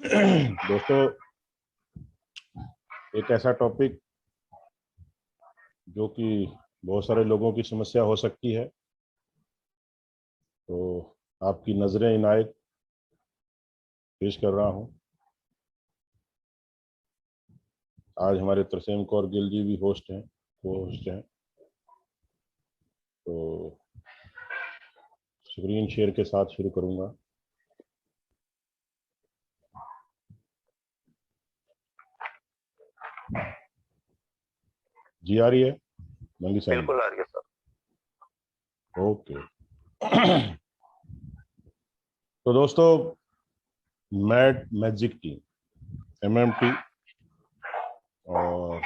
दोस्तों, एक ऐसा टॉपिक जो कि बहुत सारे लोगों की समस्या हो सकती है, तो आपकी नज़रें इनायत पेश कर रहा हूं। आज हमारे तरसेम कौर गिल जी भी होस्ट हैं, को होस्ट हैं। तो स्क्रीन शेयर के साथ शुरू करूंगा। जी आ रही है मंगी साहब? बिल्कुल आ रही है सर। ओके। तो दोस्तों, मैड मैजिक टीम MMT और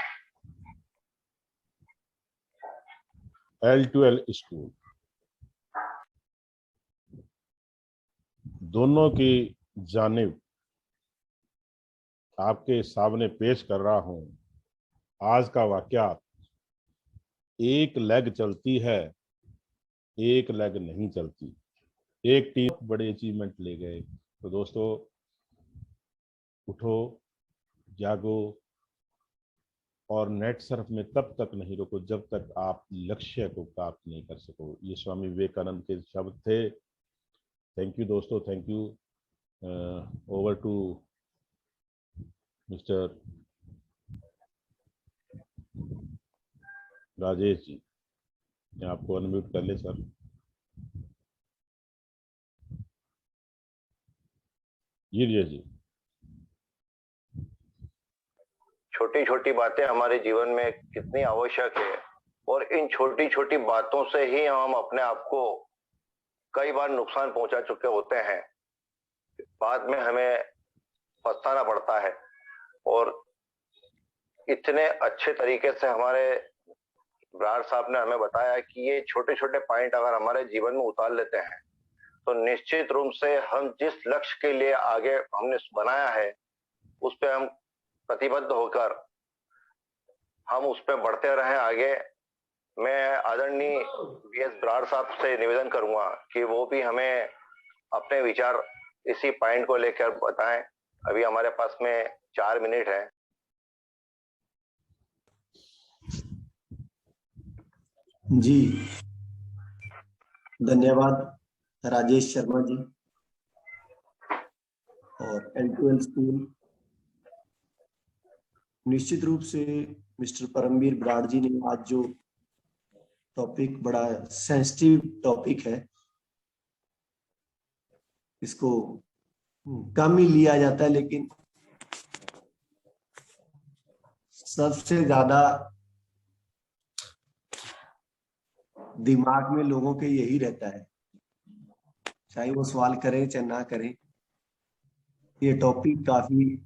L2L स्कूल, दोनों की जानिब आपके सामने पेश कर रहा हूं आज का वाकया। एक लेग चलती है, एक लेग नहीं चलती। एक टीम बड़े अचीवमेंट ले गए। तो दोस्तों, उठो, जागो और नेट सर्फ में तब तक नहीं रुको जब तक आप लक्ष्य को प्राप्त नहीं कर सको। ये स्वामी विवेकानंद के शब्द थे। थैंक यू दोस्तों, thank you. Over to mister Rajesh ji. मैं आपको अनम्यूट कर ले सर। जी जी। छोटी छोटी बातें हमारे जीवन में कितनी आवश्यक है, और इन छोटी छोटी बातों से ही हम अपने आप को कई बार नुकसान पहुंचा चुके होते हैं। बाद में हमें पछताना पड़ता है। और इतने अच्छे तरीके से हमारे ब्रार साहब ने हमें बताया कि ये छोटे छोटे पॉइंट अगर हमारे जीवन में उतार लेते हैं तो निश्चित रूप से हम जिस लक्ष्य के लिए आगे हमने बनाया है उस पर हम प्रतिबद्ध होकर हम उस पर बढ़ते रहें आगे। मैं आदरणीय BS ब्रार साहब से निवेदन करूंगा कि वो भी हमें अपने विचार इसी पॉइंट को लेकर बताएं। अभी हमारे पास में 4 मिनट है। जी, धन्यवाद राजेश शर्मा जी और L2L स्कूल। निश्चित रूप से मिस्टर परमवीर ब्रार जी ने आज जो टॉपिक, बड़ा सेंसिटिव टॉपिक है, इसको कम ही लिया जाता है, लेकिन सबसे ज्यादा दिमाग में लोगों के यही रहता है, चाहे वो सवाल करें चाहे ना करें। ये टॉपिक काफी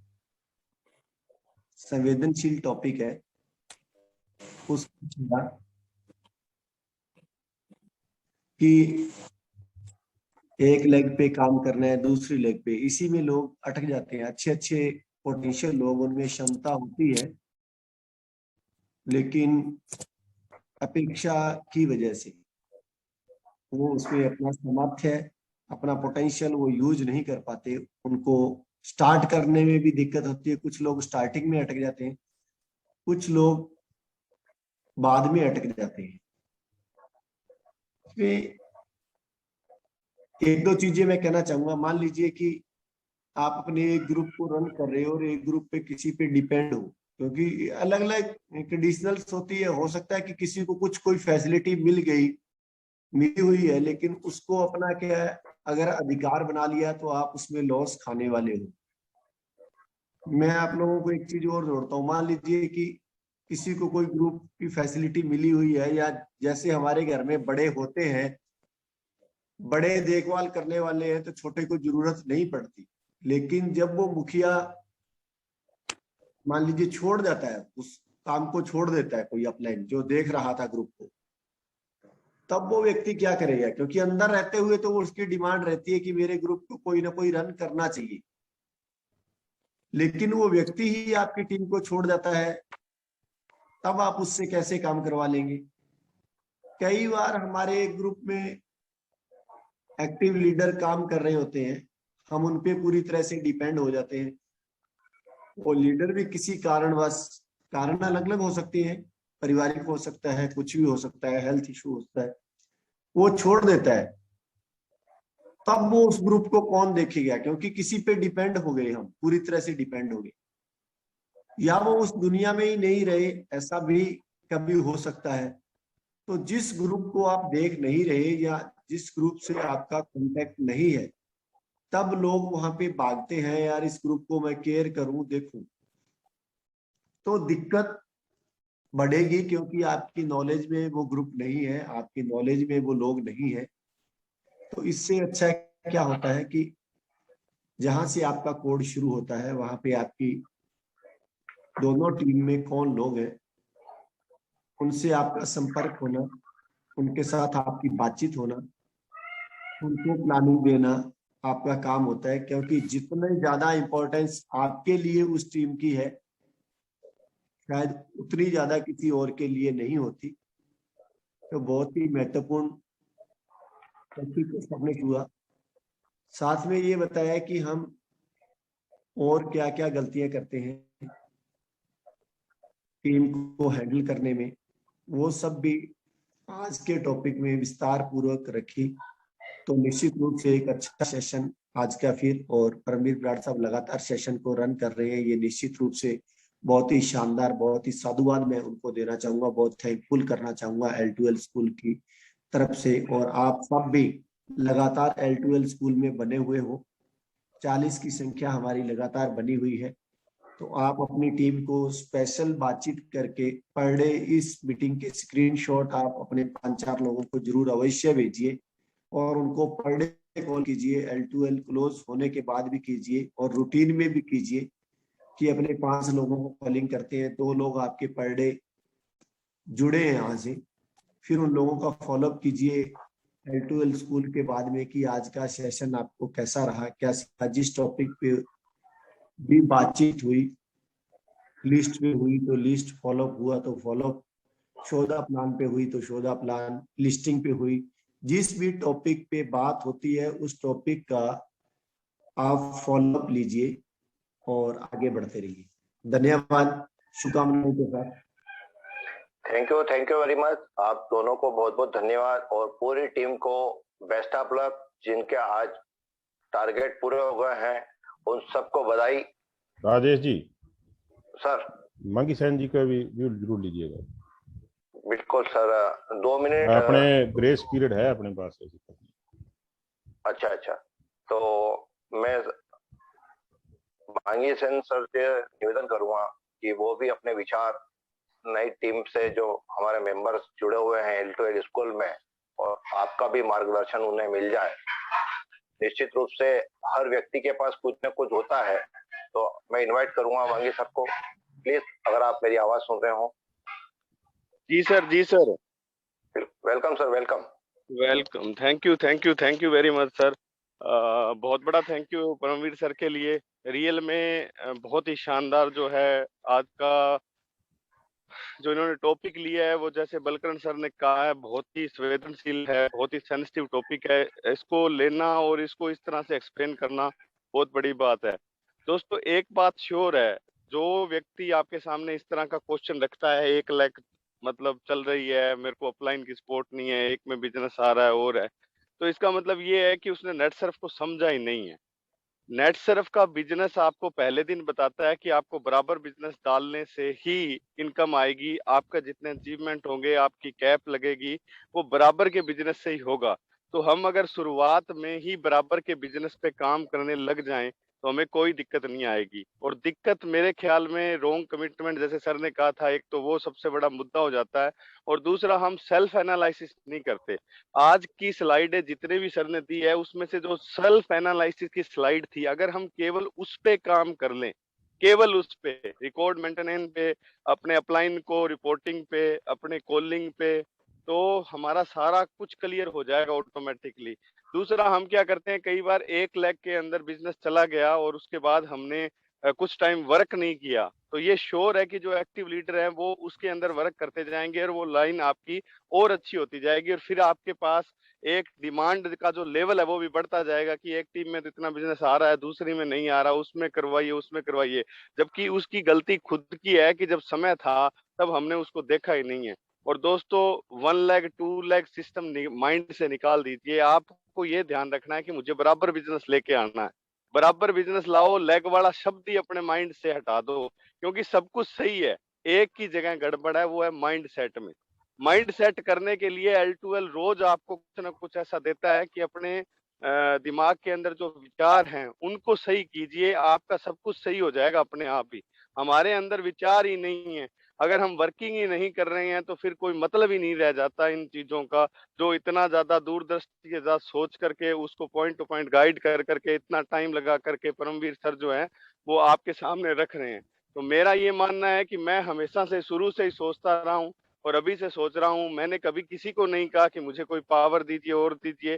संवेदनशील टॉपिक है। उस कि एक लेग पे काम करना है, दूसरी लेग पे, इसी में लोग अटक जाते हैं। अच्छे अच्छे पोटेंशियल लोग, उनमें क्षमता होती है, लेकिन अपेक्षा की वजह से वो उसमें अपना सामर्थ्य, अपना पोटेंशियल वो यूज नहीं कर पाते। उनको स्टार्ट करने में भी दिक्कत होती है। कुछ लोग स्टार्टिंग में अटक जाते हैं, कुछ लोग बाद में अटक जाते हैं। एक दो चीजें मैं कहना चाहूंगा। मान लीजिए कि आप अपने एक ग्रुप को रन कर रहे हो और एक ग्रुप पे किसी पे डिपेंड हो, क्योंकि अलग अलग कंडीशनल्स होती है। हो सकता है कि किसी को कुछ कोई फैसिलिटी मिली हुई है, लेकिन उसको अपना क्या है, अगर अधिकार बना लिया तो आप उसमें लॉस खाने वाले हो। मैं आप लोगों को एक चीज और जोड़ता हूँ। मान लीजिए कि किसी को कोई ग्रुप की फैसिलिटी मिली हुई है, या जैसे हमारे घर में बड़े होते हैं, बड़े देखभाल करने वाले हैं, तो छोटे को जरूरत नहीं पड़ती। लेकिन जब वो मुखिया मान लीजिए छोड़ जाता है, उस काम को छोड़ देता है कोई अपलाइन जो देख रहा था ग्रुप को, तब वो व्यक्ति क्या करेगा? क्योंकि अंदर रहते हुए तो उसकी डिमांड रहती है कि मेरे ग्रुप को कोई ना कोई रन करना चाहिए, लेकिन वो व्यक्ति ही आपकी टीम को छोड़ जाता है, तब आप उससे कैसे काम करवा लेंगे? कई बार हमारे ग्रुप में एक्टिव लीडर काम कर रहे होते हैं, हम उन पे पूरी तरह से डिपेंड हो जाते हैं, वो लीडर भी किसी कारणवश, कारण अलग अलग हो सकती है, पारिवारिक हो सकता है, कुछ भी हो सकता है, हेल्थ इशू होता है, वो छोड़ देता है, तब वो उस ग्रुप को कौन देखेगा? क्योंकि किसी पे डिपेंड हो गए, हम पूरी तरह से डिपेंड हो गए, या वो उस दुनिया में ही नहीं रहे, ऐसा भी कभी हो सकता है। तो जिस ग्रुप को आप देख नहीं रहे या जिस ग्रुप से आपका कांटेक्ट नहीं है, तब लोग वहां पे भागते हैं, यार इस ग्रुप को मैं केयर करूं, देखूं, तो दिक्कत बढ़ेगी, क्योंकि आपकी नॉलेज में वो ग्रुप नहीं है, आपकी नॉलेज में वो लोग नहीं है। तो इससे अच्छा क्या होता है कि जहां से आपका कोड शुरू होता है, वहां पे आपकी दोनों टीम में कौन लोग हैं, उनसे आपका संपर्क होना, उनके साथ आपकी बातचीत होना, उनको प्लानिंग देना आपका काम होता है। क्योंकि जितने ज्यादा इंपॉर्टेंस आपके लिए उस टीम की है, शायद उतनी ज्यादा किसी और के लिए नहीं होती। तो बहुत ही महत्वपूर्ण टॉपिक सबमिट हुआ। साथ में ये बताया कि हम और क्या क्या गलतियां करते हैं टीम को हैंडल करने में, वो सब भी आज के टॉपिक में विस्तार पूर्वक रखी। तो निश्चित रूप से एक अच्छा सेशन आज का फिर, और परमवीर बराड़ साहब लगातार सेशन को रन कर रहे हैं, ये निश्चित रूप से बहुत ही शानदार, बहुत ही साधुवाद मैं उनको देना चाहूंगा, बहुत थैंकफुल करना चाहूंगा L2L स्कूल की तरफ से। और आप सब भी लगातार L2L स्कूल में बने हुए हो, 40 की संख्या हमारी लगातार बनी हुई है। तो आप अपनी टीम को स्पेशल बातचीत करके पर डे इस मीटिंग के स्क्रीनशॉट आप अपने 5-4 लोगों को जरूर अवश्य भेजिए, और उनको पर डे कॉल कीजिए, L2L क्लोज होने के बाद भी कीजिए, और रूटीन में भी कीजिए कि अपने 5 लोगों को कॉलिंग करते हैं, 2 लोग आपके पर डे जुड़े हैं यहाँ से, फिर उन लोगों का फॉलोअप कीजिए L2L स्कूल के बाद में कि आज का सेशन आपको कैसा रहा, क्या सीखा, जिस टॉपिक पे भी बातचीत हुई, लिस्ट पे हुई तो लिस्ट, फॉलोअप हुआ तो फॉलोअप, शोधा प्लान पे हुई तो शोधा प्लान, लिस्टिंग पे हुई, जिस भी टॉपिक पे बात होती है उस टॉपिक का आप फॉलोअप लीजिए और आगे बढ़ते रहिए। धन्यवाद, शुभकामनाओं के साथ। Thank you very much. आप दोनों को बहुत बहुत धन्यवाद, और पूरी टीम को बेस्ट ऑफ लक। जिनके आज टारगेट पूरे हो गए हैं उन सबको बधाई। राजेश जी, सर मंकी सेन जी का भी व्यू जरूर लीजिएगा। बिल्कुल सर, 2 मिनट। अपने ग्रेस पीरियड है अपने पास। अच्छा, तो मैं मांगी सेन सर से निवेदन करूंगा कि वो भी अपने विचार नई टीम से जो हमारे मेंबर्स जुड़े हुए हैं L2L स्कूल में, और आपका भी मार्गदर्शन उन्हें मिल जाए। निश्चित रूप से हर व्यक्ति के पास कुछ न कुछ होता है, तो मैं इनवाइट करूंगा मांगी सर को, प्लीज, अगर आप मेरी आवाज सुन रहे हो। जी sir. Welcome sir, welcome. Thank you very much sir. बहुत बड़ा थैंक यू परमवीर सर के लिए। रियल में बहुत ही शानदार जो है आज का जो इन्होंने टॉपिक लिया है, वो जैसे बलकरण सर ने कहा है, बहुत ही संवेदनशील है, बहुत ही सेंसिटिव टॉपिक है। इसको लेना और इसको इस तरह से एक्सप्लेन करना बहुत बड़ी बात है। दोस्तों, एक बात श्योर है, जो व्यक्ति आपके सामने इस तरह का क्वेश्चन रखता है, 1 लाख मतलब चल रही है, मेरे को अपलाइन की सपोर्ट नहीं है, एक में बिजनेस आ रहा है और है, तो इसका मतलब ये है कि उसने नेट सर्फ को समझा ही नहीं है। नेट सर्फ का बिजनेस आपको पहले दिन बताता है कि आपको बराबर बिजनेस डालने से ही इनकम आएगी, आपका जितने अचीवमेंट होंगे, आपकी कैप लगेगी, वो बराबर के बिजनेस से ही होगा। तो हम अगर शुरुआत में ही बराबर के बिजनेस पे काम करने लग जाएं तो हमें कोई दिक्कत नहीं आएगी। और दिक्कत मेरे ख्याल में रॉन्ग कमिटमेंट, जैसे सर ने कहा था, एक तो वो सबसे बड़ा मुद्दा हो जाता है, और दूसरा हम सेल्फ एनालिसिस नहीं करते। आज की स्लाइड जितने भी सर ने दी है, उसमें से जो सेल्फ एनालिसिस की स्लाइड थी, अगर हम केवल उस पे काम कर लें, केवल उस पे, रिकॉर्ड मेंटेनेंस पे, अपने अपलाइन को रिपोर्टिंग पे, अपने कॉलिंग पे, तो हमारा सारा कुछ क्लियर हो जाएगा ऑटोमेटिकली। दूसरा, हम क्या करते हैं, कई बार 1 लाख के अंदर बिजनेस चला गया और उसके बाद हमने कुछ टाइम वर्क नहीं किया, तो ये श्योर है कि जो एक्टिव लीडर है वो उसके अंदर वर्क करते जाएंगे और वो लाइन आपकी और अच्छी होती जाएगी, और फिर आपके पास एक डिमांड का जो लेवल है वो भी बढ़ता जाएगा कि एक टीम में तो इतना बिजनेस आ रहा है, दूसरी में नहीं आ रहा, उसमें करवाइए, उसमें करवाइए, जबकि उसकी गलती खुद की है कि जब समय था तब हमने उसको देखा ही नहीं है। और दोस्तों 1 लाख 2 लाख सिस्टम माइंड से निकाल दीजिए। आपको ये ध्यान रखना है कि मुझे बराबर बिजनेस लेके आना है, बराबर बिजनेस लाओ। लेग वाला शब्द ही अपने माइंड से हटा दो, क्योंकि सब कुछ सही है, एक की जगह गड़बड़ है, वो है माइंड सेट में। माइंड सेट करने के लिए L2L रोज आपको कुछ ना कुछ ऐसा देता है कि अपने दिमाग के अंदर जो विचार हैं उनको सही कीजिए, आपका सब कुछ सही हो जाएगा अपने आप ही। हमारे अंदर विचार ही नहीं है, अगर हम वर्किंग ही नहीं कर रहे हैं तो फिर कोई मतलब ही नहीं रह जाता इन चीजों का, जो इतना ज्यादा दूरदृष्टि के साथ सोच करके उसको पॉइंट टू पॉइंट गाइड कर करके इतना टाइम लगा करके परमवीर सर जो है वो आपके सामने रख रहे हैं। तो मेरा ये मानना है कि मैं हमेशा से शुरू से ही सोचता रहा हूँ और अभी से सोच रहा हूँ, मैंने कभी किसी को नहीं कहा कि मुझे कोई पावर दीजिए और दीजिए।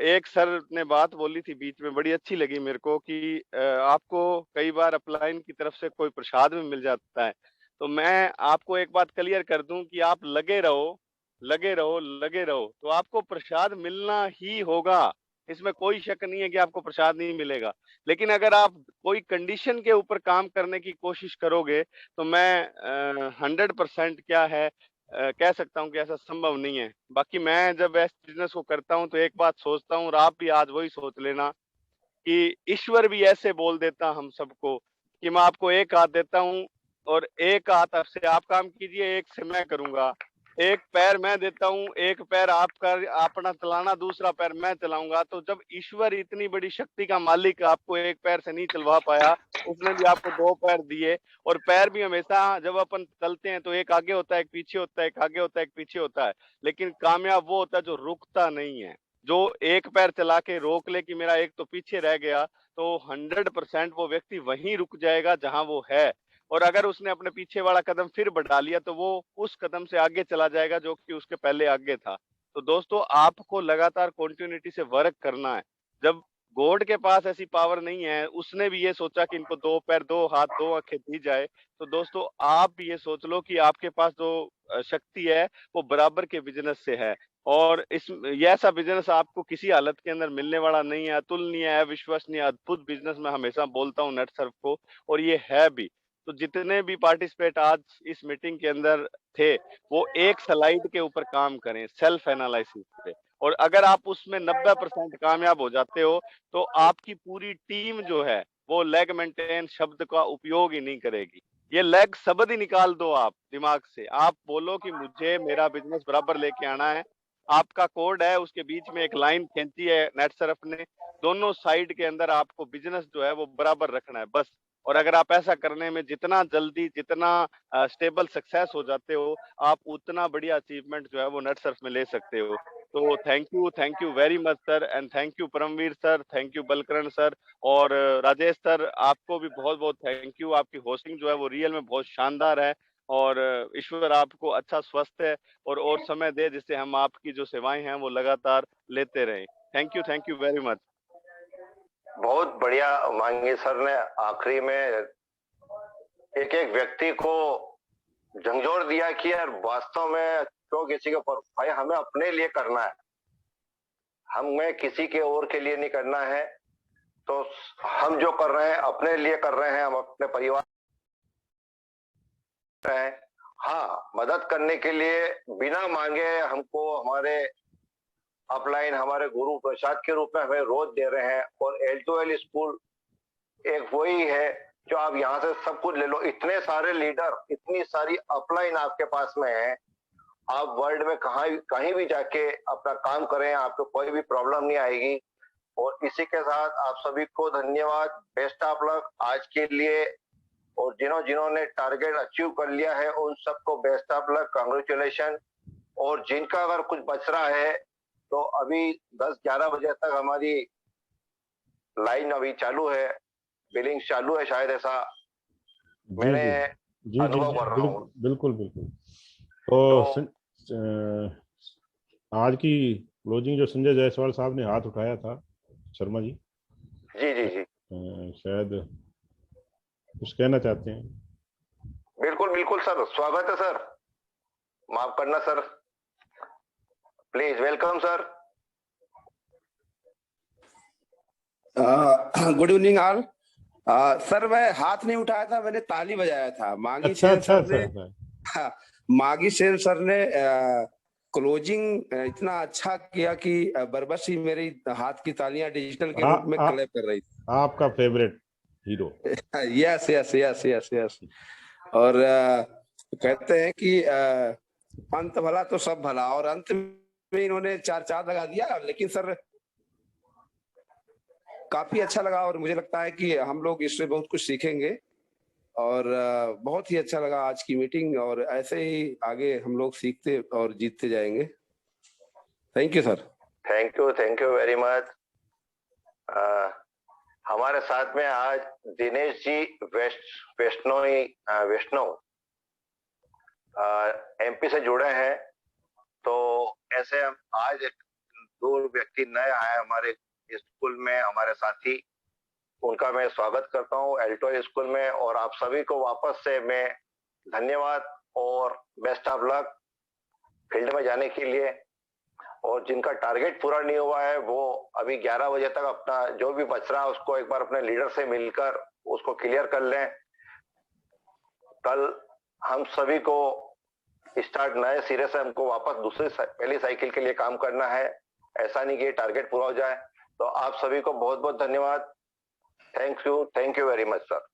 एक सर ने बात बोली थी बीच में, बड़ी अच्छी लगी मेरे को कि आपको कई बार अपलाइन की तरफ से कोई प्रसाद में मिल जाता है। तो मैं आपको एक बात क्लियर कर दूं कि आप लगे रहो, लगे रहो, लगे रहो, तो आपको प्रसाद मिलना ही होगा। इसमें कोई शक नहीं है कि आपको प्रसाद नहीं मिलेगा। लेकिन अगर आप कोई कंडीशन के ऊपर काम करने की कोशिश करोगे तो मैं 100% क्या है कह सकता हूँ कि ऐसा संभव नहीं है। बाकी मैं जब इस बिजनेस को करता हूँ तो एक बात सोचता हूँ, और आप भी आज वही सोच लेना कि ईश्वर भी ऐसे बोल देता हम सबको कि मैं आपको एक हाथ देता हूँ और एक हाथ से आप काम कीजिए, एक से मैं करूंगा। एक पैर मैं देता हूँ, एक पैर आपका अपना चलाना, दूसरा पैर मैं चलाऊंगा। तो जब ईश्वर इतनी बड़ी शक्ति का मालिक आपको एक पैर से नहीं चलवा पाया, उसने भी आपको 2 पैर दिए। और पैर भी हमेशा जब अपन चलते हैं तो एक आगे होता है, एक पीछे होता है, एक आगे होता है, एक पीछे होता है। लेकिन कामयाब वो होता है जो रुकता नहीं है, जो एक पैर चला के रोक ले कि मेरा एक तो पीछे रह गया, तो 100% वो व्यक्ति वहीं रुक जाएगा जहां वो है। और अगर उसने अपने पीछे वाला कदम फिर बढ़ा लिया तो वो उस कदम से आगे चला जाएगा जो कि उसके पहले आगे था। तो दोस्तों आपको लगातार कॉन्टिन्यूटी से वर्क करना है। जब गॉड के पास ऐसी पावर नहीं है, उसने भी ये सोचा कि इनको 2 पैर, 2 हाथ, 2 आंखें दी जाए, तो दोस्तों आप भी ये सोच लो कि आपके पास जो शक्ति है वो बराबर के बिजनेस से है। और ये ऐसा बिजनेस आपको किसी हालत के अंदर मिलने वाला नहीं है। अतुलनीय है, विश्वसनीय, अद्भुत बिजनेस मैं हमेशा बोलता हूँ नेटसर्फ को, और ये है भी। तो जितने भी पार्टिसिपेट आज इस मीटिंग के अंदर थे, वो एक स्लाइड के ऊपर काम करें, सेल्फ एनालिसिस पे। और अगर आप उसमें 90% कामयाब हो जाते हो तो आपकी पूरी टीम जो है वो लेग मेंटेन शब्द का उपयोग ही नहीं करेगी। ये लेग शब्द ही निकाल दो आप दिमाग से, आप बोलो कि मुझे मेरा बिजनेस बराबर लेके आना है। आपका कोड है, उसके बीच में एक लाइन खींची है नेटसर्फ ने, दोनों साइड के अंदर आपको बिजनेस जो है वो बराबर रखना है बस। और अगर आप ऐसा करने में जितना जल्दी, जितना स्टेबल सक्सेस हो जाते हो, आप उतना बढ़िया अचीवमेंट जो है वो नेटसर्फ में ले सकते हो। तो thank you very much sir, and thank you Paramvir sir, thank you Balkaran sir, और राजेश सर आपको भी बहुत बहुत थैंक यू। आपकी होस्टिंग जो है वो रियल में बहुत शानदार है, और ईश्वर आपको अच्छा स्वास्थ्य और समय दे, जिससे हम आपकी जो सेवाएं हैं वो लगातार लेते रहें। Thank you very much. बहुत बढ़िया मांगे सर ने आखिरी में एक एक व्यक्ति को झंझोर दिया कि यार वास्तव में क्यों किसी के ऊपर, भाई हमें अपने लिए करना है, हमें किसी के और के लिए नहीं करना है। तो हम जो कर रहे हैं अपने लिए कर रहे हैं, हम अपने परिवार हैं। हाँ, मदद करने के लिए बिना मांगे हमको हमारे अपलाइन, हमारे गुरु प्रसाद के रूप में हमें रोज दे रहे हैं। और L2L स्कूल एक वही है जो आप यहाँ से सब कुछ ले लो। इतने सारे लीडर, इतनी सारी अपलाइन आपके पास में है, आप वर्ल्ड में कहीं भी जाके अपना काम करें, आपको कोई भी प्रॉब्लम नहीं आएगी। और इसी के साथ आप सभी को धन्यवाद, बेस्ट ऑफ लक आज के लिए। और जिन्होंने टारगेट अचीव कर लिया है उन सबको बेस्ट ऑफ लक, कांग्रेचुलेशन। और जिनका अगर कुछ बच रहा है तो अभी 10-11 बजे तक हमारी लाइन अभी चालू है, बिलिंग चालू है, शायद ऐसा मैंने अनुभव कर रहा हूँ। बिल्कुल बिल्कुल। तो आज की क्लोजिंग जो संजय जायसवाल साहब ने हाथ उठाया था, शर्मा जी जी जी जी शायद कुछ कहना चाहते हैं। बिल्कुल बिल्कुल सर, स्वागत है सर, माफ करना sir, please welcome sir. Good evening all. Sir मैं हाथ नहीं उठाया था, मैंने ताली बजाया था। मागी अच्छा सेन अच्छा सर ने अच्छा। हाँ, मागी सेन सर ने क्लोजिंग इतना अच्छा किया कि बरबस ही मेरी हाथ की तालियां डिजिटल के रूप में क्लैप कर रही थी। आपका favourite hero. Yes yes yes yes yes. और कहते हैं कि अंत भला तो सब भला, और अंत में इन्होंने चार चांद लगा दिया। लेकिन सर काफी अच्छा लगा, और मुझे लगता है कि हम लोग इससे बहुत कुछ सीखेंगे, और बहुत ही अच्छा लगा आज की मीटिंग, और ऐसे ही आगे हम लोग सीखते और जीतते जाएंगे। Thank you sir. Thank you very much. हमारे साथ में आज दिनेश जी वैष्णव एमपी से जुड़े हैं। तो ऐसे हम आज एक दो व्यक्ति नए आए हमारे स्कूल में, हमारे साथी, उनका मैं स्वागत करता हूं एल्टो स्कूल में। और आप सभी को वापस से मैं धन्यवाद और बेस्ट ऑफ लक फील्ड में जाने के लिए। और जिनका टारगेट पूरा नहीं हुआ है वो अभी 11 बजे तक अपना जो भी बच रहा है उसको एक बार अपने लीडर से मिलकर उसको क्लियर कर लें। कल हम सभी को स्टार्ट नए सिरे से हमको वापस पहली साइकिल के लिए काम करना है। ऐसा नहीं कि टारगेट पूरा हो जाए। तो आप सभी को बहुत बहुत धन्यवाद। Thank you very much sir.